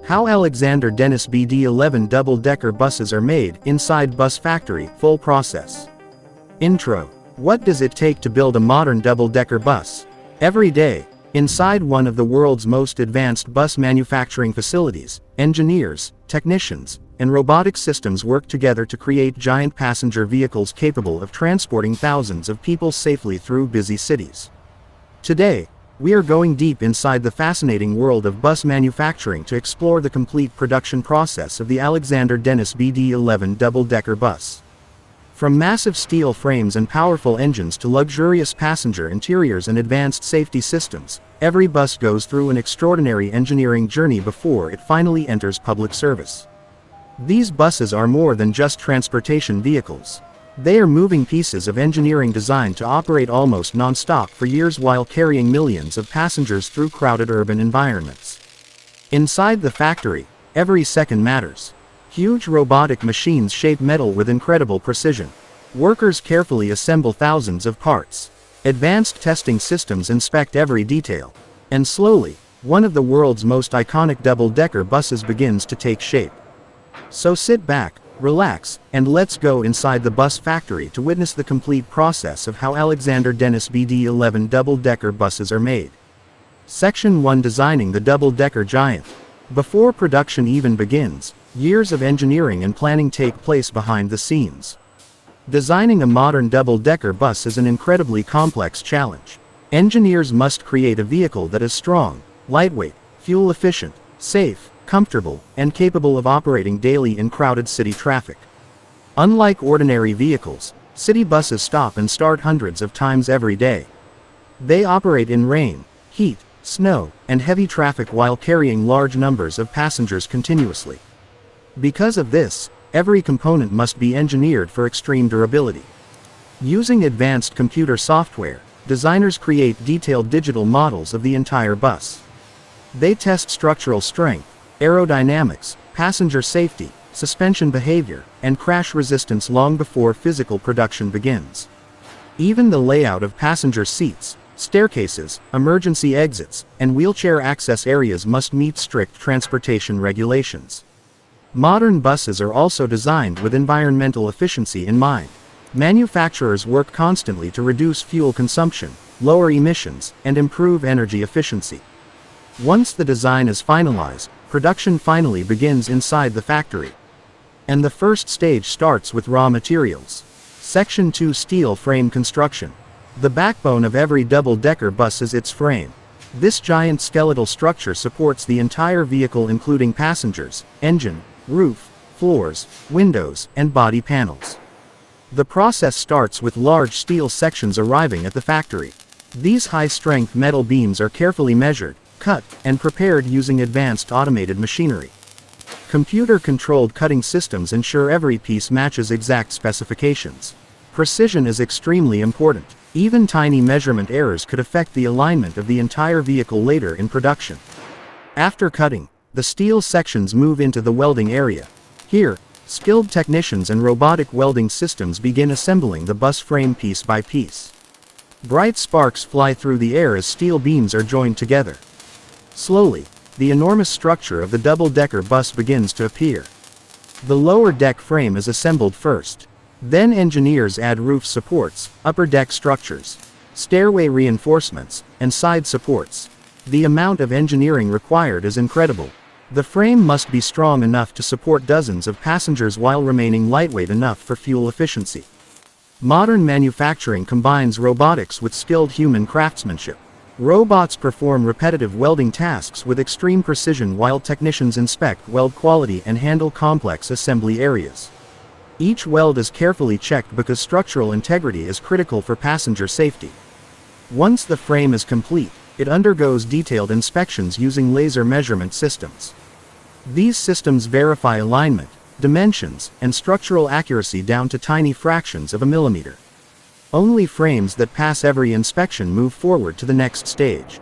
How Alexander Dennis BD11 double-decker buses are made inside bus factory, full process. Intro. What does it take to build a modern double-decker bus? Every day, inside one of the world's most advanced bus manufacturing facilities, engineers, technicians, and robotic systems work together to create giant passenger vehicles capable of transporting thousands of people safely through busy cities. Today, we are going deep inside the fascinating world of bus manufacturing to explore the complete production process of the Alexander Dennis BD11 double-decker bus. From massive steel frames and powerful engines to luxurious passenger interiors and advanced safety systems, every bus goes through an extraordinary engineering journey before it finally enters public service. These buses are more than just transportation vehicles. They are moving pieces of engineering designed to operate almost non-stop for years while carrying millions of passengers through crowded urban environments. Inside the factory, every second matters. Huge robotic machines shape metal with incredible precision. Workers carefully assemble thousands of parts. Advanced testing systems inspect every detail. And slowly, one of the world's most iconic double-decker buses begins to take shape. So sit back, relax, and let's go inside the bus factory to witness the complete process of how Alexander Dennis BD11 double-decker buses are made. Section 1: Designing the double-decker giant. Before production even begins, years of engineering and planning take place behind the scenes. Designing a modern double-decker bus is an incredibly complex challenge. Engineers must create a vehicle that is strong, lightweight, fuel-efficient, safe, comfortable, and capable of operating daily in crowded city traffic. Unlike ordinary vehicles, city buses stop and start hundreds of times every day. They operate in rain, heat, snow, and heavy traffic while carrying large numbers of passengers continuously. Because of this, every component must be engineered for extreme durability. Using advanced computer software, designers create detailed digital models of the entire bus. They test structural strength, aerodynamics, passenger safety, suspension behavior, and crash resistance long before physical production begins. Even the layout of passenger seats, staircases, emergency exits, and wheelchair access areas must meet strict transportation regulations. Modern buses are also designed with environmental efficiency in mind. Manufacturers work constantly to reduce fuel consumption, lower emissions, and improve energy efficiency. Once the design is finalized, production finally begins inside the factory. And the first stage starts with raw materials. Section 2: Steel frame construction. The backbone of every double-decker bus is its frame. This giant skeletal structure supports the entire vehicle, including passengers, engine, roof, floors, windows, and body panels. The process starts with large steel sections arriving at the factory. These high-strength metal beams are carefully measured, cut, and prepared using advanced automated machinery. Computer-controlled cutting systems ensure every piece matches exact specifications. Precision is extremely important. Even tiny measurement errors could affect the alignment of the entire vehicle later in production. After cutting, the steel sections move into the welding area. Here, skilled technicians and robotic welding systems begin assembling the bus frame piece by piece. Bright sparks fly through the air as steel beams are joined together. Slowly, the enormous structure of the double-decker bus begins to appear. The lower deck frame is assembled first. Then engineers add roof supports, upper deck structures, stairway reinforcements, and side supports. The amount of engineering required is incredible. The frame must be strong enough to support dozens of passengers while remaining lightweight enough for fuel efficiency. Modern manufacturing combines robotics with skilled human craftsmanship. Robots perform repetitive welding tasks with extreme precision while technicians inspect weld quality and handle complex assembly areas. Each weld is carefully checked because structural integrity is critical for passenger safety. Once the frame is complete, it undergoes detailed inspections using laser measurement systems. These systems verify alignment, dimensions, and structural accuracy down to tiny fractions of a millimeter. Only frames that pass every inspection move forward to the next stage.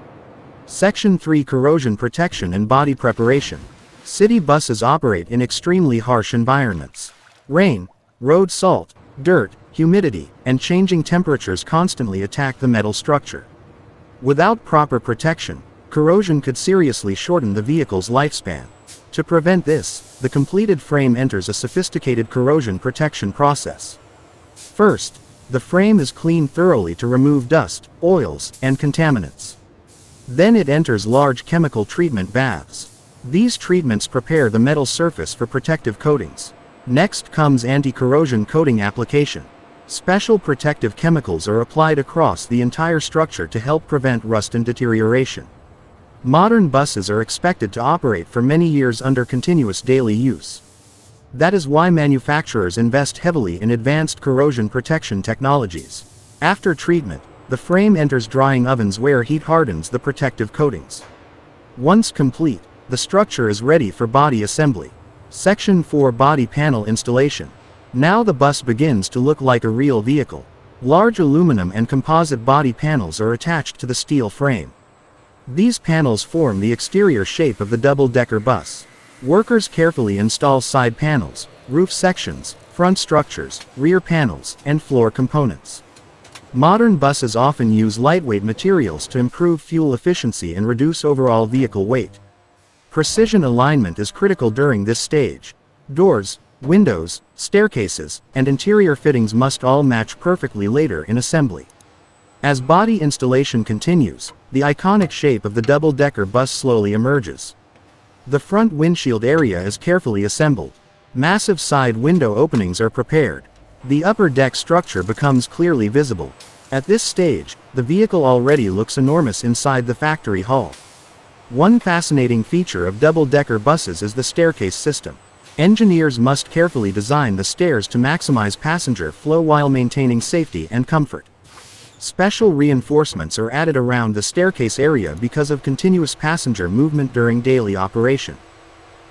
Section 3: Corrosion protection and body preparation. City buses operate in extremely harsh environments. Rain, road salt, dirt, humidity, and changing temperatures constantly attack the metal structure. Without proper protection, corrosion could seriously shorten the vehicle's lifespan. To prevent this, the completed frame enters a sophisticated corrosion protection process. First, the frame is cleaned thoroughly to remove dust, oils, and contaminants. Then it enters large chemical treatment baths. These treatments prepare the metal surface for protective coatings. Next comes anti-corrosion coating application. Special protective chemicals are applied across the entire structure to help prevent rust and deterioration. Modern buses are expected to operate for many years under continuous daily use. That is why manufacturers invest heavily in advanced corrosion protection technologies. After treatment, the frame enters drying ovens where heat hardens the protective coatings. Once complete, the structure is ready for body assembly. Section 4 Body Panel Installation. Now the bus begins to look like a real vehicle. Large aluminum and composite body panels are attached to the steel frame. These panels form the exterior shape of the double-decker bus. Workers carefully install side panels, roof sections, front structures, rear panels, and floor components. Modern buses often use lightweight materials to improve fuel efficiency and reduce overall vehicle weight. Precision alignment is critical during this stage. Doors, windows, staircases, and interior fittings must all match perfectly later in assembly. As body installation continues, the iconic shape of the double-decker bus slowly emerges. The front windshield area is carefully assembled. Massive side window openings are prepared. The upper deck structure becomes clearly visible. At this stage, the vehicle already looks enormous inside the factory hall. One fascinating feature of double-decker buses is the staircase system. Engineers must carefully design the stairs to maximize passenger flow while maintaining safety and comfort. Special reinforcements are added around the staircase area because of continuous passenger movement during daily operation.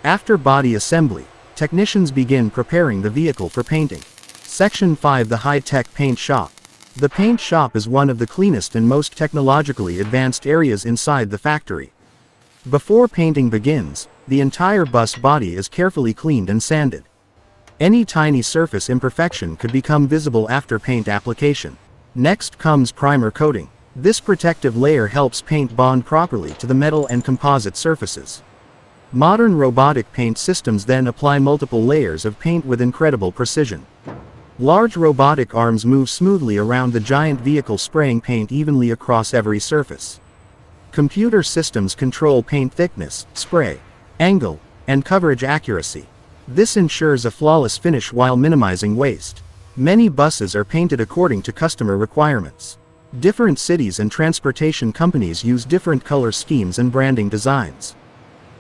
After body assembly, technicians begin preparing the vehicle for painting. Section 5 The High-Tech Paint Shop. The paint shop is one of the cleanest and most technologically advanced areas inside the factory. Before painting begins, the entire bus body is carefully cleaned and sanded. Any tiny surface imperfection could become visible after paint application. Next comes primer coating. This protective layer helps paint bond properly to the metal and composite surfaces. Modern robotic paint systems then apply multiple layers of paint with incredible precision. Large robotic arms move smoothly around the giant vehicle, spraying paint evenly across every surface. Computer systems control paint thickness, spray, angle, and coverage accuracy. This ensures a flawless finish while minimizing waste. Many buses are painted according to customer requirements. Different cities and transportation companies use different color schemes and branding designs.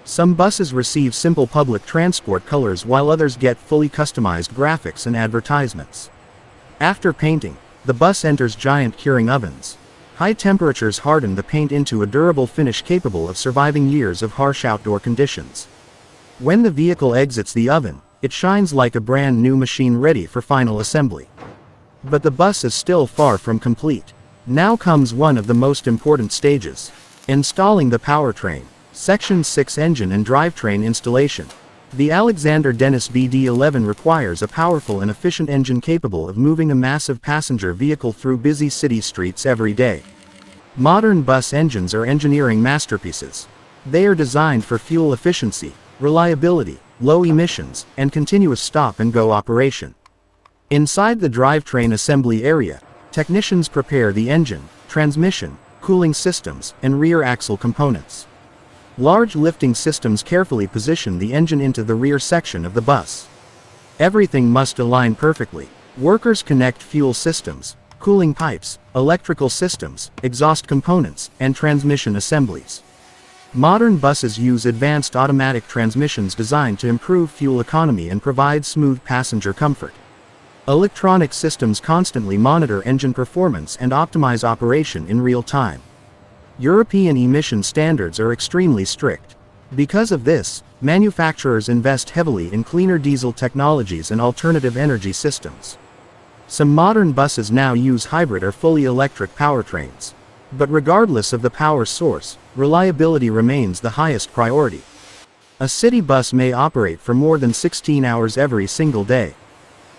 Some buses receive simple public transport colors while others get fully customized graphics and advertisements. After painting, the bus enters giant curing ovens. High temperatures harden the paint into a durable finish capable of surviving years of harsh outdoor conditions. When the vehicle exits the oven, it shines like a brand new machine ready for final assembly. But the bus is still far from complete. Now comes one of the most important stages: installing the powertrain. Section 6 Engine and Drivetrain Installation. The Alexander Dennis BD11 requires a powerful and efficient engine capable of moving a massive passenger vehicle through busy city streets every day. Modern bus engines are engineering masterpieces. They are designed for fuel efficiency, reliability, low emissions, and continuous stop-and-go operation. Inside the drivetrain assembly area, technicians prepare the engine, transmission, cooling systems, and rear axle components. Large lifting systems carefully position the engine into the rear section of the bus. Everything must align perfectly. Workers connect fuel systems, cooling pipes, electrical systems, exhaust components, and transmission assemblies. Modern buses use advanced automatic transmissions designed to improve fuel economy and provide smooth passenger comfort. Electronic systems constantly monitor engine performance and optimize operation in real time. European emission standards are extremely strict. Because of this, manufacturers invest heavily in cleaner diesel technologies and alternative energy systems. Some modern buses now use hybrid or fully electric powertrains. But regardless of the power source, reliability remains the highest priority. A city bus may operate for more than 16 hours every single day.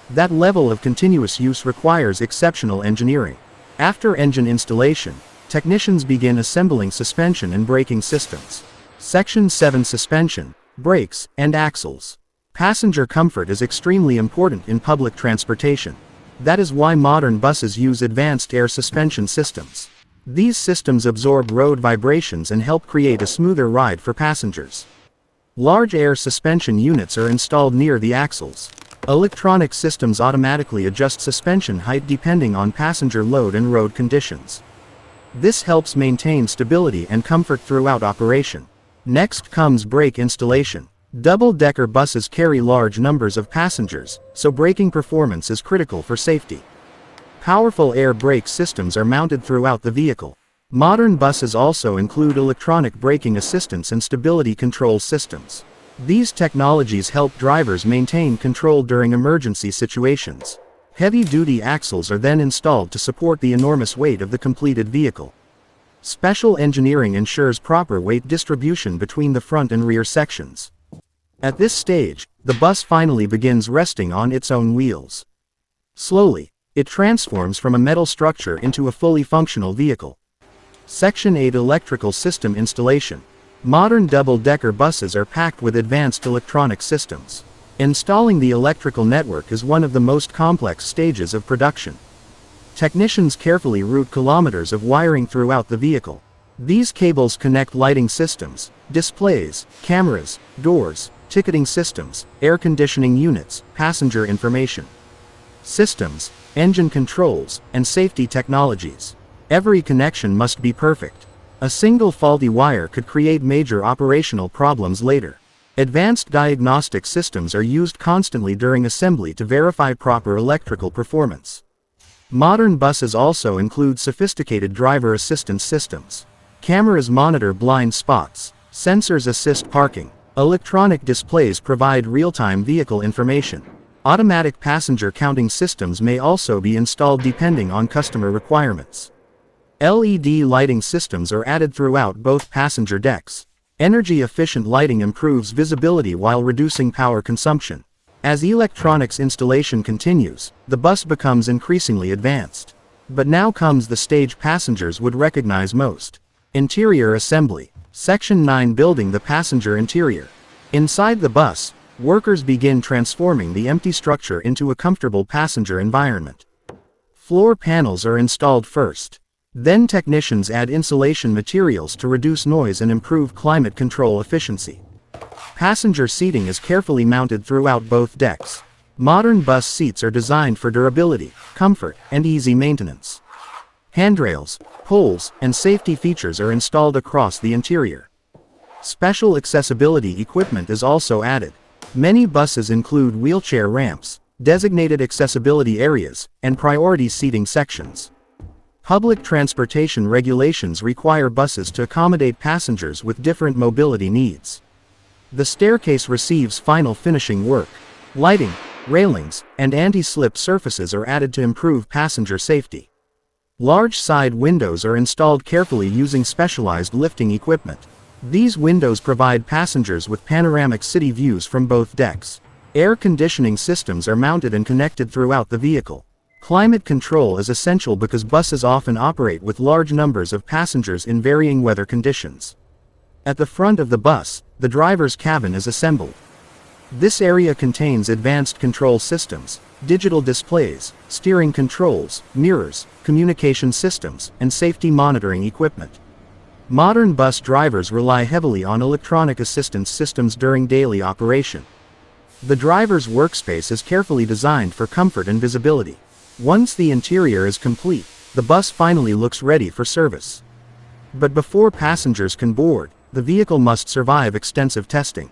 That level of continuous use requires exceptional engineering. After engine installation, technicians begin assembling suspension and braking systems. Section 7 Suspension. brakes, and axles. Passenger comfort is extremely important in public transportation. That is why modern buses use advanced air suspension systems. These systems absorb road vibrations and help create a smoother ride for passengers. Large air suspension units are installed near the axles. Electronic systems automatically adjust suspension height depending on passenger load and road conditions. This helps maintain stability and comfort throughout operation. Next comes brake installation. Double-decker buses carry large numbers of passengers, so braking performance is critical for safety. Powerful air brake systems are mounted throughout the vehicle. Modern buses also include electronic braking assistance and stability control systems. These technologies help drivers maintain control during emergency situations. Heavy-duty axles are then installed to support the enormous weight of the completed vehicle. Special engineering ensures proper weight distribution between the front and rear sections. At this stage, the bus finally begins resting on its own wheels. Slowly, it transforms from a metal structure into a fully functional vehicle. Section 8 Electrical System Installation. Modern double-decker buses are packed with advanced electronic systems. Installing the electrical network is one of the most complex stages of production. Technicians carefully route kilometers of wiring throughout the vehicle. These cables connect lighting systems, displays, cameras, doors, ticketing systems, air conditioning units, passenger information systems, engine controls, and safety technologies. Every connection must be perfect. A single faulty wire could create major operational problems later. Advanced diagnostic systems are used constantly during assembly to verify proper electrical performance. Modern buses also include sophisticated driver assistance systems. Cameras monitor blind spots, sensors assist parking, electronic displays provide real-time vehicle information. Automatic passenger counting systems may also be installed depending on customer requirements. LED lighting systems are added throughout both passenger decks. Energy-efficient lighting improves visibility while reducing power consumption. As electronics installation continues, the bus becomes increasingly advanced. But now comes the stage passengers would recognize most. Interior assembly. Section 9 Building the passenger interior. Inside the bus, workers begin transforming the empty structure into a comfortable passenger environment. Floor panels are installed first. Then technicians add insulation materials to reduce noise and improve climate control efficiency. Passenger seating is carefully mounted throughout both decks. Modern bus seats are designed for durability, comfort, and easy maintenance. Handrails, poles, and safety features are installed across the interior. Special accessibility equipment is also added. Many buses include wheelchair ramps, designated accessibility areas, and priority seating sections. Public transportation regulations require buses to accommodate passengers with different mobility needs. The staircase receives final finishing work. Lighting, railings, and anti-slip surfaces are added to improve passenger safety. Large side windows are installed carefully using specialized lifting equipment. These windows provide passengers with panoramic city views from both decks. Air conditioning systems are mounted and connected throughout the vehicle. Climate control is essential because buses often operate with large numbers of passengers in varying weather conditions. At the front of the bus, the driver's cabin is assembled. This area contains advanced control systems, digital displays, steering controls, mirrors, communication systems, and safety monitoring equipment. Modern bus drivers rely heavily on electronic assistance systems during daily operation. The driver's workspace is carefully designed for comfort and visibility. Once the interior is complete, the bus finally looks ready for service. But before passengers can board, the vehicle must survive extensive testing.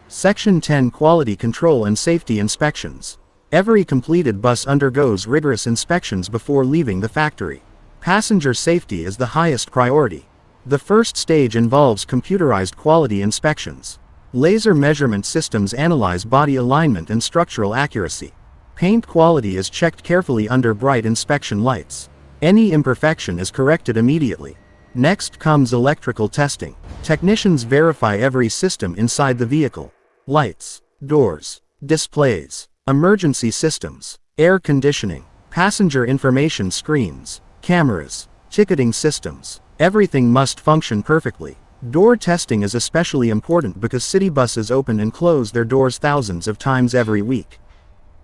Section 10 Quality Control and Safety Inspections. Every completed bus undergoes rigorous inspections before leaving the factory. Passenger safety is the highest priority. The first stage involves computerized quality inspections. Laser measurement systems analyze body alignment and structural accuracy. Paint quality is checked carefully under bright inspection lights. Any imperfection is corrected immediately. Next comes electrical testing. Technicians verify every system inside the vehicle. Lights, doors, displays, emergency systems, air conditioning, passenger information screens, cameras, ticketing systems. Everything must function perfectly. Door testing is especially important because city buses open and close their doors thousands of times every week.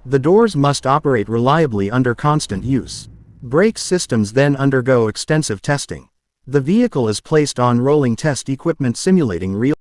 The doors must operate reliably under constant use. Brake systems then undergo extensive testing. The vehicle is placed on rolling test equipment simulating real